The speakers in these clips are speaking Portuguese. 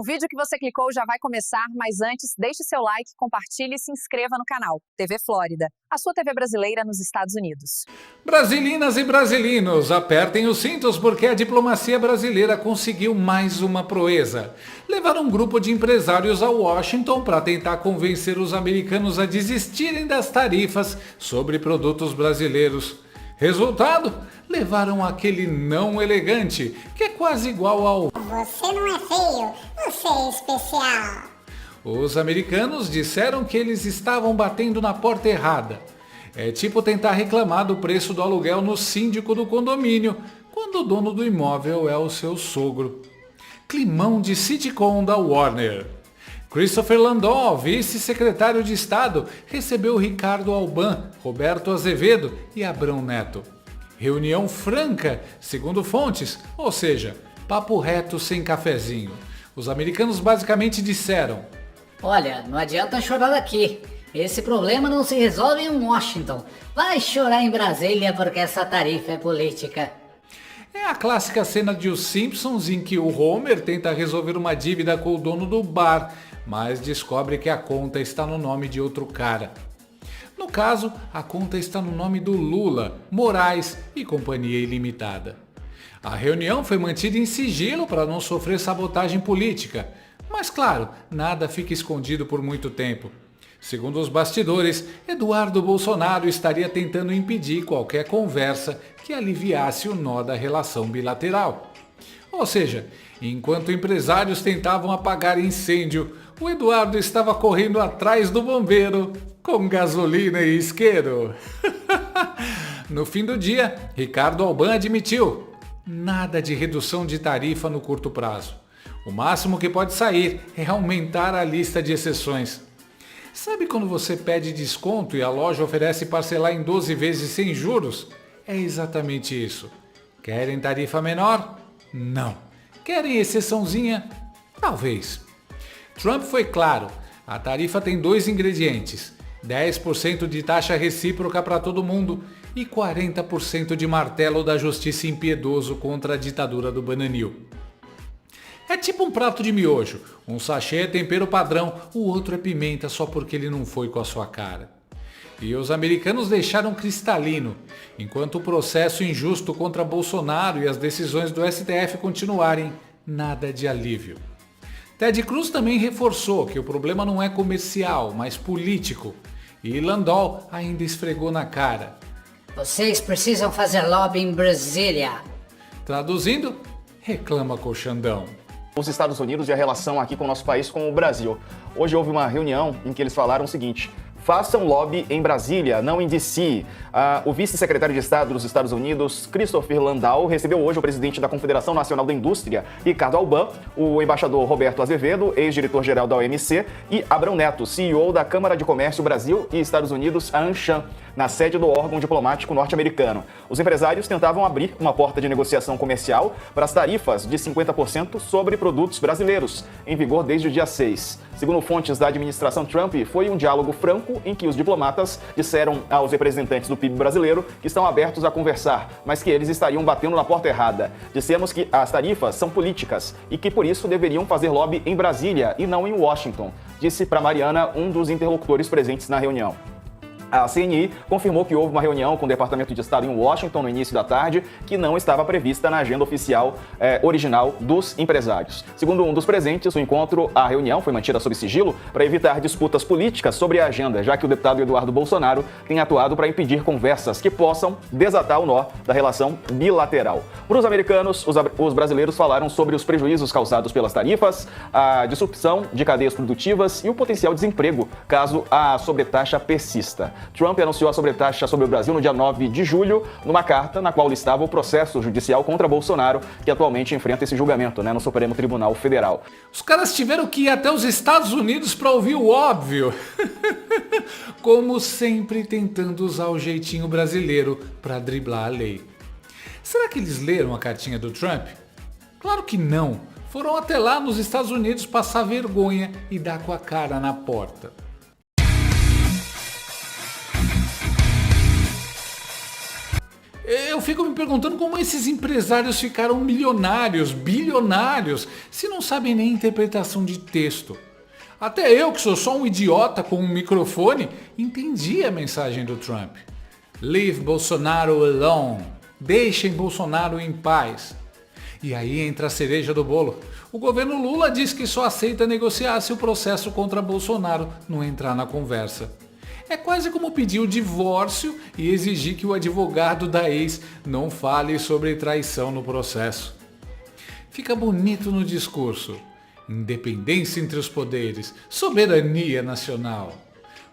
O vídeo que você clicou já vai começar, mas antes, deixe seu like, compartilhe e se inscreva no canal. TV Flórida, a sua TV brasileira nos Estados Unidos. Brasilinas e brasilinos, apertem os cintos porque a diplomacia brasileira conseguiu mais uma proeza. Levar um grupo de empresários a Washington para tentar convencer os americanos a desistirem das tarifas sobre produtos brasileiros. Resultado? Levaram aquele não elegante, que é quase igual ao "Você não é feio, você é especial". Os americanos disseram que eles estavam batendo na porta errada. É tipo tentar reclamar do preço do aluguel no síndico do condomínio, quando o dono do imóvel é o seu sogro. Climão de sitcom da Warner. Christopher Landau, vice-secretário de Estado, recebeu Ricardo Alban, Roberto Azevedo e Abrão Neto. Reunião franca, segundo fontes, ou seja, papo reto sem cafezinho. Os americanos basicamente disseram: "Olha, não adianta chorar aqui. Esse problema não se resolve em Washington. Vai chorar em Brasília porque essa tarifa é política." É a clássica cena de Os Simpsons em que o Homer tenta resolver uma dívida com o dono do bar, mas descobre que a conta está no nome de outro cara. No caso, a conta está no nome do Lula, Moraes e Companhia Ilimitada. A reunião foi mantida em sigilo para não sofrer sabotagem política, mas claro, nada fica escondido por muito tempo. Segundo os bastidores, Eduardo Bolsonaro estaria tentando impedir qualquer conversa que aliviasse o nó da relação bilateral. Ou seja, enquanto empresários tentavam apagar incêndio, o Eduardo estava correndo atrás do bombeiro com gasolina e isqueiro. No fim do dia, Ricardo Alban admitiu: nada de redução de tarifa no curto prazo. O máximo que pode sair é aumentar a lista de exceções. Sabe quando você pede desconto e a loja oferece parcelar em 12 vezes sem juros? É exatamente isso. Querem tarifa menor? Não. Querem exceçãozinha? Talvez. Trump foi claro. A tarifa tem 2 ingredientes: 10% de taxa recíproca para todo mundo e 40% de martelo da justiça impiedoso contra a ditadura do bananil. É tipo um prato de miojo. Um sachê é tempero padrão, o outro é pimenta só porque ele não foi com a sua cara. E os americanos deixaram cristalino. Enquanto o processo injusto contra Bolsonaro e as decisões do STF continuarem, nada de alívio. Ted Cruz também reforçou que o problema não é comercial, mas político. E Landau ainda esfregou na cara: "Vocês precisam fazer lobby em Brasília." Traduzindo, reclama com o Xandão. Os Estados Unidos e a relação aqui com o nosso país, com o Brasil. Hoje houve uma reunião em que eles falaram o seguinte: façam lobby em Brasília, não em DC. O vice-secretário de Estado dos Estados Unidos, Christopher Landau, recebeu hoje o presidente da Confederação Nacional da Indústria, Ricardo Alban, o embaixador Roberto Azevedo, ex-diretor-geral da OMC, e Abrão Neto, CEO da Câmara de Comércio Brasil e Estados Unidos, a ANCHAM, na sede do órgão diplomático norte-americano. Os empresários tentavam abrir uma porta de negociação comercial para as tarifas de 50% sobre produtos brasileiros, em vigor desde o dia 6. Segundo fontes da administração Trump, foi um diálogo franco em que os diplomatas disseram aos representantes do PIB brasileiro que estão abertos a conversar, mas que eles estariam batendo na porta errada. Dissemos que as tarifas são políticas e que por isso deveriam fazer lobby em Brasília e não em Washington, disse para Mariana, um dos interlocutores presentes na reunião. A CNI confirmou que houve uma reunião com o Departamento de Estado em Washington no início da tarde, que não estava prevista na agenda oficial original dos empresários. Segundo um dos presentes, a reunião foi mantida sob sigilo para evitar disputas políticas sobre a agenda, já que o deputado Eduardo Bolsonaro tem atuado para impedir conversas que possam desatar o nó da relação bilateral. Para os americanos, os brasileiros falaram sobre os prejuízos causados pelas tarifas, a disrupção de cadeias produtivas e o potencial desemprego, caso a sobretaxa persista. Trump anunciou a sobretaxa sobre o Brasil no dia 9 de julho, numa carta na qual listava o processo judicial contra Bolsonaro, que atualmente enfrenta esse julgamento, no Supremo Tribunal Federal. Os caras tiveram que ir até os Estados Unidos para ouvir o óbvio. Como sempre, tentando usar o jeitinho brasileiro para driblar a lei. Será que eles leram a cartinha do Trump? Claro que não. Foram até lá nos Estados Unidos passar vergonha e dar com a cara na porta. Eu fico me perguntando como esses empresários ficaram milionários, bilionários, se não sabem nem interpretação de texto. Até eu, que sou só um idiota com um microfone, entendi a mensagem do Trump. Leave Bolsonaro alone. Deixem Bolsonaro em paz. E aí entra a cereja do bolo. O governo Lula diz que só aceita negociar se o processo contra Bolsonaro não entrar na conversa. É quase como pedir o divórcio e exigir que o advogado da ex não fale sobre traição no processo. Fica bonito no discurso. Independência entre os poderes, soberania nacional.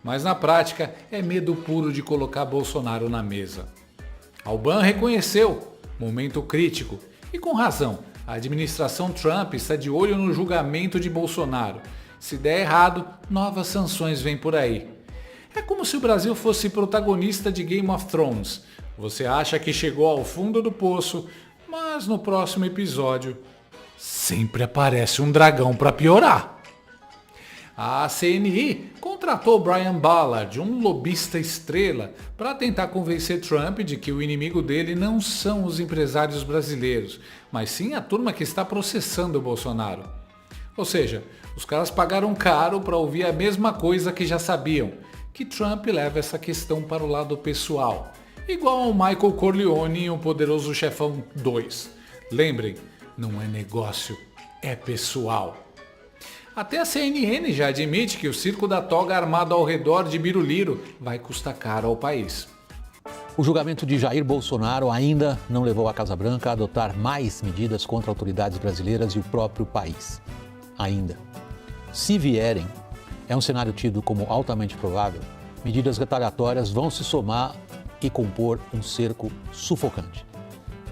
Mas na prática é medo puro de colocar Bolsonaro na mesa. Alban reconheceu, momento crítico, e com razão, a administração Trump está de olho no julgamento de Bolsonaro. Se der errado, novas sanções vêm por aí. É como se o Brasil fosse protagonista de Game of Thrones. Você acha que chegou ao fundo do poço, mas no próximo episódio sempre aparece um dragão para piorar. A CNI contratou Brian Ballard, um lobista estrela, para tentar convencer Trump de que o inimigo dele não são os empresários brasileiros, mas sim a turma que está processando o Bolsonaro. Ou seja, os caras pagaram caro para ouvir a mesma coisa que já sabiam, que Trump leva essa questão para o lado pessoal, igual ao Michael Corleone em O Poderoso Chefão 2. Lembrem, não é negócio, é pessoal. Até a CNN já admite que o circo da toga armado ao redor de Biruliro vai custar caro ao país. O julgamento de Jair Bolsonaro ainda não levou a Casa Branca a adotar mais medidas contra autoridades brasileiras e o próprio país. Ainda. Se vierem, é um cenário tido como altamente provável, medidas retaliatórias vão se somar e compor um cerco sufocante.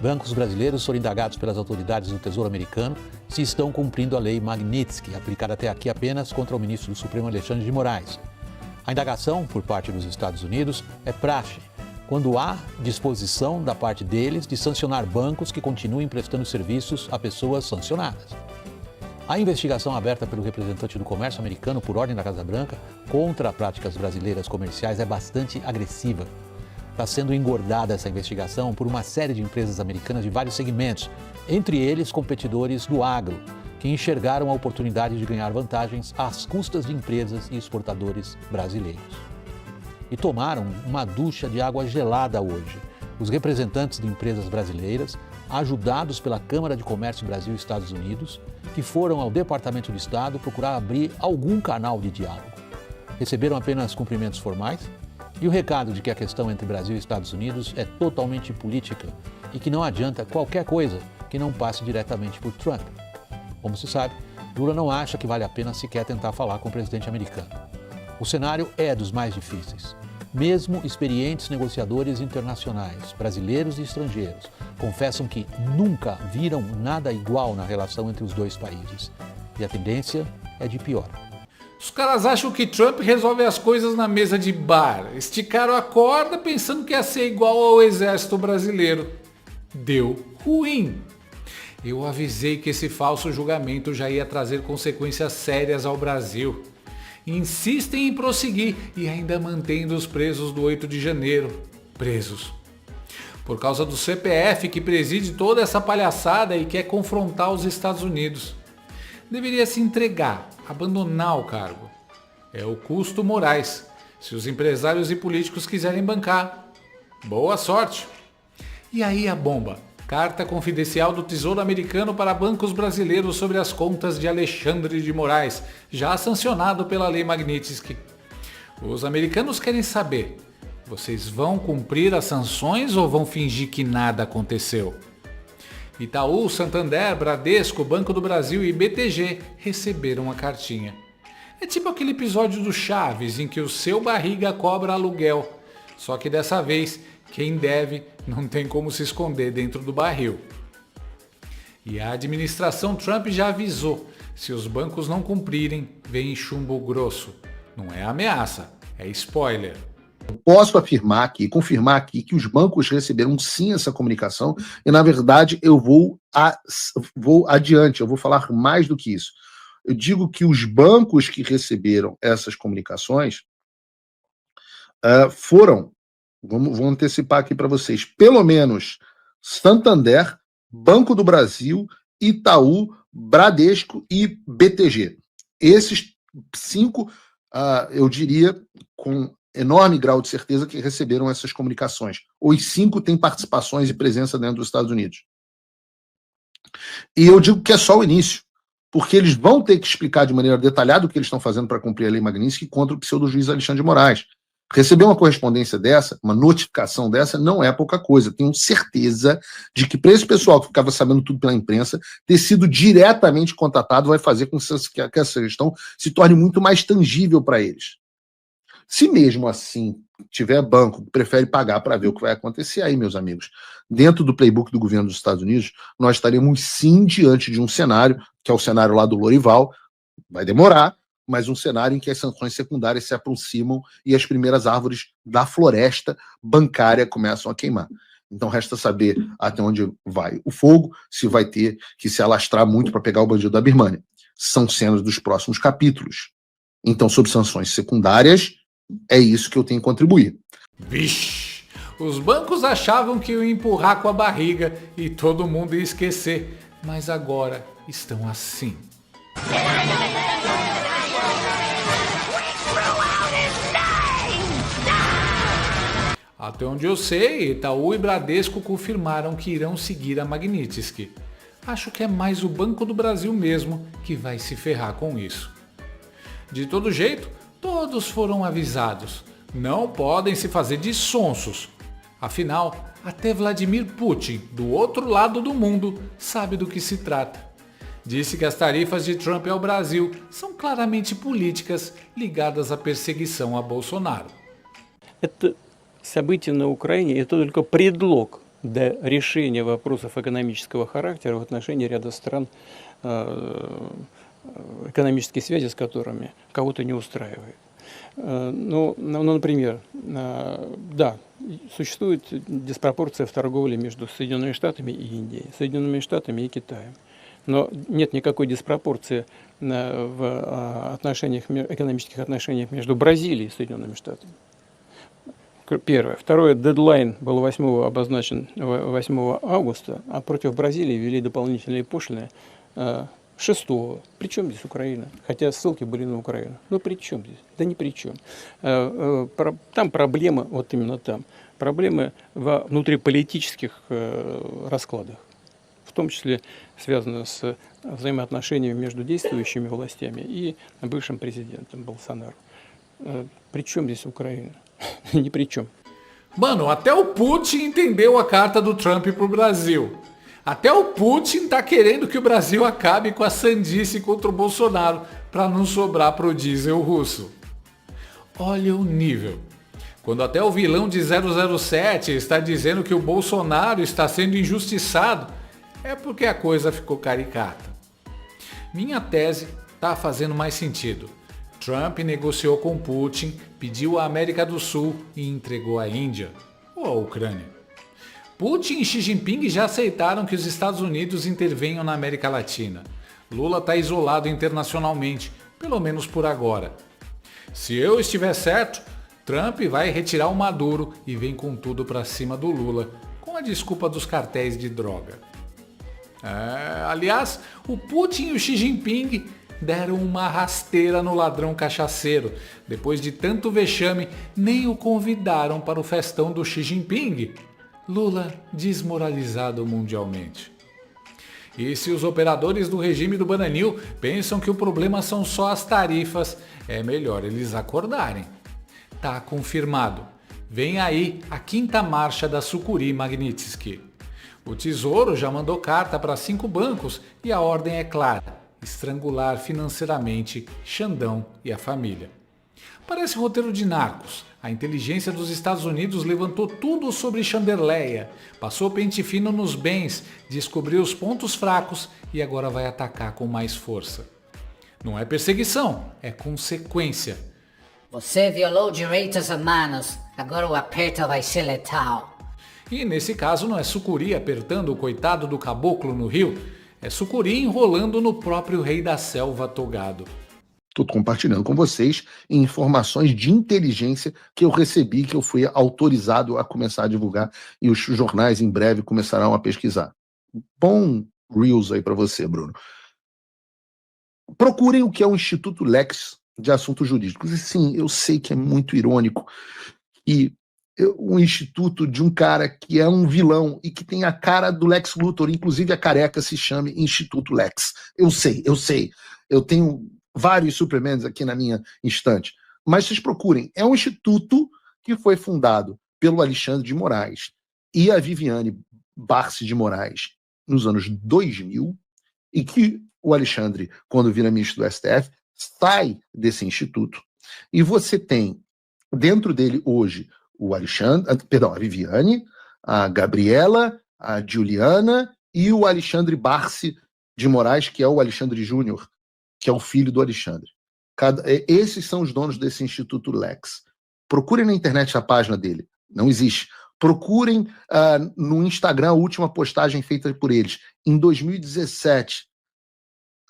Bancos brasileiros foram indagados pelas autoridades do Tesouro Americano se estão cumprindo a lei Magnitsky, aplicada até aqui apenas contra o ministro do Supremo Alexandre de Moraes. A indagação, por parte dos Estados Unidos, é praxe, quando há disposição da parte deles de sancionar bancos que continuem prestando serviços a pessoas sancionadas. A investigação aberta pelo representante do comércio americano por ordem da Casa Branca contra práticas brasileiras comerciais é bastante agressiva. Está sendo engordada essa investigação por uma série de empresas americanas de vários segmentos, entre eles competidores do agro, que enxergaram a oportunidade de ganhar vantagens às custas de empresas e exportadores brasileiros. E tomaram uma ducha de água gelada hoje. Os representantes de empresas brasileiras, ajudados pela Câmara de Comércio Brasil e Estados Unidos, que foram ao Departamento de Estado procurar abrir algum canal de diálogo. Receberam apenas cumprimentos formais e o recado de que a questão entre Brasil e Estados Unidos é totalmente política e que não adianta qualquer coisa que não passe diretamente por Trump. Como se sabe, Lula não acha que vale a pena sequer tentar falar com o presidente americano. O cenário é dos mais difíceis. Mesmo experientes negociadores internacionais, brasileiros e estrangeiros, confessam que nunca viram nada igual na relação entre os dois países. E a tendência é de pior. Os caras acham que Trump resolve as coisas na mesa de bar. Esticaram a corda pensando que ia ser igual ao exército brasileiro. Deu ruim. Eu avisei que esse falso julgamento já ia trazer consequências sérias ao Brasil. Insistem em prosseguir e ainda mantendo os presos do 8 de janeiro. Presos. Por causa do CPF que preside toda essa palhaçada e quer confrontar os Estados Unidos. Deveria se entregar, abandonar o cargo. É o custo Moraes. Se os empresários e políticos quiserem bancar, boa sorte. E aí a bomba. Carta confidencial do Tesouro Americano para bancos brasileiros sobre as contas de Alexandre de Moraes, já sancionado pela Lei Magnitsky. Os americanos querem saber, vocês vão cumprir as sanções ou vão fingir que nada aconteceu? Itaú, Santander, Bradesco, Banco do Brasil e BTG receberam a cartinha. É tipo aquele episódio do Chaves em que o seu barriga cobra aluguel, só que dessa vez quem deve não tem como se esconder dentro do barril. E a administração Trump já avisou, se os bancos não cumprirem, vem chumbo grosso. Não é ameaça, é spoiler. Posso afirmar aqui, confirmar aqui, que os bancos receberam sim essa comunicação e, na verdade, eu vou adiante, eu vou falar mais do que isso. Eu digo que os bancos que receberam essas comunicações foram Vou antecipar aqui para vocês. Pelo menos Santander, Banco do Brasil, Itaú, Bradesco e BTG. Esses 5, eu diria, com enorme grau de certeza que receberam essas comunicações. Os 5 têm participações e presença dentro dos Estados Unidos. E eu digo que é só o início, porque eles vão ter que explicar de maneira detalhada o que eles estão fazendo para cumprir a lei Magnitsky contra o pseudo-juiz Alexandre de Moraes. Receber uma correspondência dessa, uma notificação dessa, não é pouca coisa. Tenho certeza de que para esse pessoal que ficava sabendo tudo pela imprensa, ter sido diretamente contatado vai fazer com que essa questão se torne muito mais tangível para eles. Se mesmo assim tiver banco que prefere pagar para ver o que vai acontecer aí, meus amigos, dentro do playbook do governo dos Estados Unidos, nós estaremos sim diante de um cenário, que é o cenário lá do Lorival, vai demorar, mas um cenário em que as sanções secundárias se aproximam e as primeiras árvores da floresta bancária começam a queimar. Então resta saber até onde vai o fogo, se vai ter que se alastrar muito para pegar o bandido da Birmânia. São cenas dos próximos capítulos. Então, sob sanções secundárias, é isso que eu tenho que contribuir. Vixe! Os bancos achavam que iam empurrar com a barriga e todo mundo ia esquecer, mas agora estão assim. Até onde eu sei, Itaú e Bradesco confirmaram que irão seguir a Magnitsky. Acho que é mais o Banco do Brasil mesmo que vai se ferrar com isso. De todo jeito, todos foram avisados. Não podem se fazer de sonsos. Afinal, até Vladimir Putin, do outro lado do mundo, sabe do que se trata. Disse que as tarifas de Trump ao Brasil são claramente políticas ligadas à perseguição a Bolsonaro. События на Украине – это только предлог для решения вопросов экономического характера в отношении ряда стран, экономические связи с которыми кого-то не устраивает. Например, да, существует диспропорция в торговле между Соединенными Штатами и Индией, Соединенными Штатами и Китаем. Но нет никакой диспропорции в экономических отношениях между Бразилией и Соединенными Штатами. Первое. Второе. Дедлайн был обозначен 8 августа, а против Бразилии ввели дополнительные пошлины 6. Причем здесь Украина? Хотя ссылки были на Украину. Но при чем здесь? Да ни при чем. Там проблемы, вот именно там, проблемы во внутриполитических раскладах, в том числе связаны с взаимоотношениями между действующими властями и бывшим президентом Болсонaro. При чем здесь Украина? Ни при чем. Mano, até o Putin entendeu a carta do Trump pro Brasil. Até o Putin tá querendo que o Brasil acabe com a sandice contra o Bolsonaro para não sobrar pro diesel russo. Olha o nível. Quando até o vilão de 007 está dizendo que o Bolsonaro está sendo injustiçado, é porque a coisa ficou caricata. Minha tese tá fazendo mais sentido. Trump negociou com Putin, pediu a América do Sul e entregou a Índia ou a Ucrânia. Putin e Xi Jinping já aceitaram que os Estados Unidos intervenham na América Latina. Lula está isolado internacionalmente, pelo menos por agora. Se eu estiver certo, Trump vai retirar o Maduro e vem com tudo para cima do Lula, com a desculpa dos cartéis de droga. Aliás, o Putin e o Xi Jinping deram uma rasteira no ladrão cachaceiro. Depois de tanto vexame, nem o convidaram para o festão do Xi Jinping. Lula desmoralizado mundialmente. E se os operadores do regime do Bananil pensam que o problema são só as tarifas, é melhor eles acordarem. Tá confirmado. Vem aí a 5ª marcha da sucuri Magnitsky. O Tesouro já mandou carta para 5 bancos e a ordem é clara: estrangular financeiramente Xandão e a família. Parece roteiro de Narcos. A inteligência dos Estados Unidos levantou tudo sobre Chanderleia, passou pente fino nos bens, descobriu os pontos fracos e agora vai atacar com mais força. Não é perseguição, é consequência. Você violou direitos humanos, agora o aperto vai ser letal. E nesse caso não é sucuri apertando o coitado do caboclo no rio, é sucuri enrolando no próprio rei da selva togado. que eu estou compartilhando com vocês, informações de inteligência que eu recebi, que eu fui autorizado a começar a divulgar, e os jornais em breve começarão a pesquisar. Bom Reels aí para você, Bruno. Procurem o que é o Instituto Lex de Assuntos Jurídicos. E sim, eu sei que é muito irônico, e um instituto de um cara que é um vilão e que tem a cara do Lex Luthor, inclusive a careca se chame Instituto Lex. Eu sei. Eu tenho vários Supermans aqui na minha estante. Mas vocês procurem. É um instituto que foi fundado pelo Alexandre de Moraes e a Viviane Barsi de Moraes nos anos 2000, e que o Alexandre, quando vira ministro do STF, sai desse instituto. E você tem dentro dele hoje a Viviane, a Gabriela, a Juliana e o Alexandre Barsi de Moraes, que é o Alexandre Júnior, que é o filho do Alexandre. Esses são os donos desse Instituto Lex. Procurem na internet a página dele. Não existe. Procurem no Instagram a última postagem feita por eles, em 2017.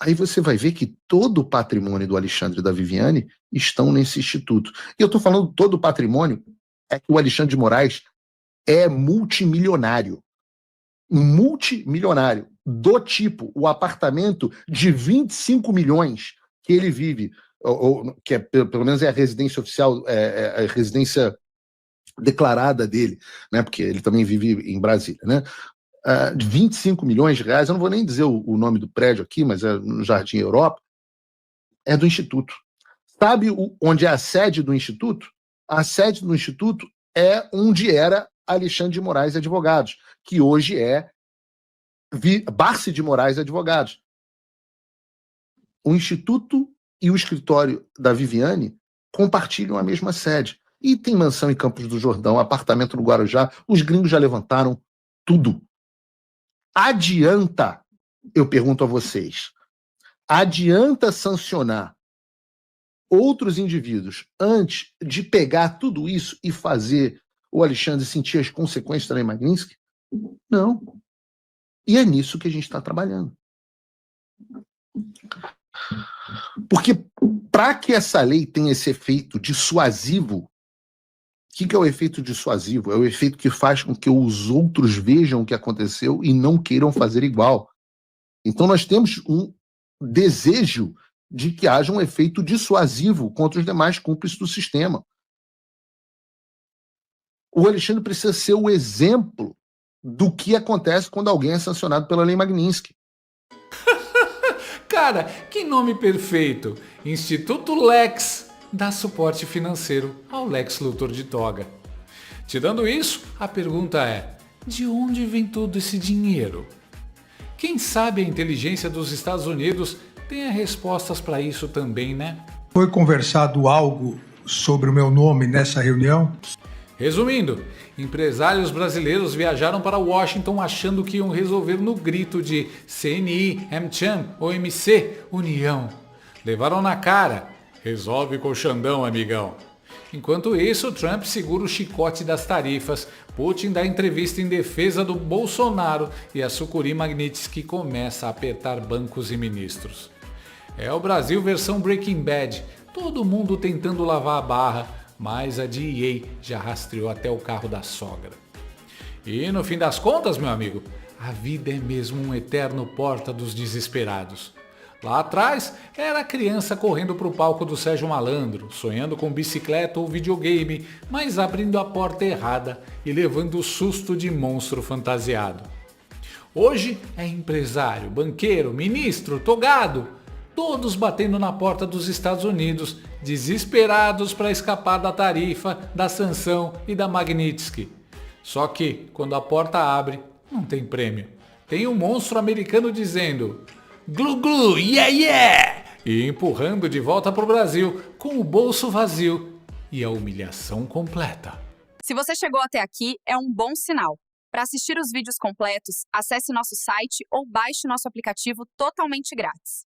Aí você vai ver que todo o patrimônio do Alexandre e da Viviane estão nesse instituto. E eu estou falando todo o patrimônio, é que o Alexandre de Moraes é multimilionário. Multimilionário. Do tipo, o apartamento de 25 milhões que ele vive, que é, pelo menos é a residência oficial, é a residência declarada dele, né? Porque ele também vive em Brasília, né? De 25 milhões de reais, eu não vou nem dizer o nome do prédio aqui, mas é no Jardim Europa, é do Instituto. Sabe onde é a sede do Instituto? A sede do Instituto é onde era Alexandre de Moraes Advogados, que hoje é Barsi de Moraes Advogados. O Instituto e o escritório da Viviane compartilham a mesma sede. E tem mansão em Campos do Jordão, apartamento no Guarujá, os gringos já levantaram tudo. Adianta, eu pergunto a vocês, adianta sancionar outros indivíduos antes de pegar tudo isso e fazer o Alexandre sentir as consequências da Lei Magnitsky? Não. E é nisso que a gente está trabalhando. Porque para que essa lei tenha esse efeito dissuasivo, o que é o efeito dissuasivo? É o efeito que faz com que os outros vejam o que aconteceu e não queiram fazer igual. Então nós temos um desejo de que haja um efeito dissuasivo contra os demais cúmplices do sistema. O Alexandre precisa ser o exemplo do que acontece quando alguém é sancionado pela Lei Magnitsky. Cara, que nome perfeito! Instituto Lex dá suporte financeiro ao Lex Luthor de toga. Tirando isso, a pergunta é: de onde vem todo esse dinheiro? Quem sabe a inteligência dos Estados Unidos tenha respostas para isso também, né? Foi conversado algo sobre o meu nome nessa reunião? Resumindo, empresários brasileiros viajaram para Washington achando que iam resolver no grito de CNI, AmCham ou MC, União. Levaram na cara. Resolve com o Xandão, amigão. Enquanto isso, Trump segura o chicote das tarifas, Putin dá entrevista em defesa do Bolsonaro e a sucuri Magnitsky começa a apertar bancos e ministros. É o Brasil versão Breaking Bad, todo mundo tentando lavar a barra, mas a DEA já rastreou até o carro da sogra. E no fim das contas, meu amigo, a vida é mesmo um eterno porta dos desesperados. Lá atrás, era a criança correndo para o palco do Sérgio Malandro, sonhando com bicicleta ou videogame, mas abrindo a porta errada e levando o susto de monstro fantasiado. Hoje é empresário, banqueiro, ministro, togado, todos batendo na porta dos Estados Unidos, desesperados para escapar da tarifa, da sanção e da Magnitsky. Só que, quando a porta abre, não tem prêmio. Tem um monstro americano dizendo "Glu glu, yeah yeah!" e empurrando de volta para o Brasil com o bolso vazio e a humilhação completa. Se você chegou até aqui, é um bom sinal. Para assistir os vídeos completos, acesse nosso site ou baixe nosso aplicativo totalmente grátis.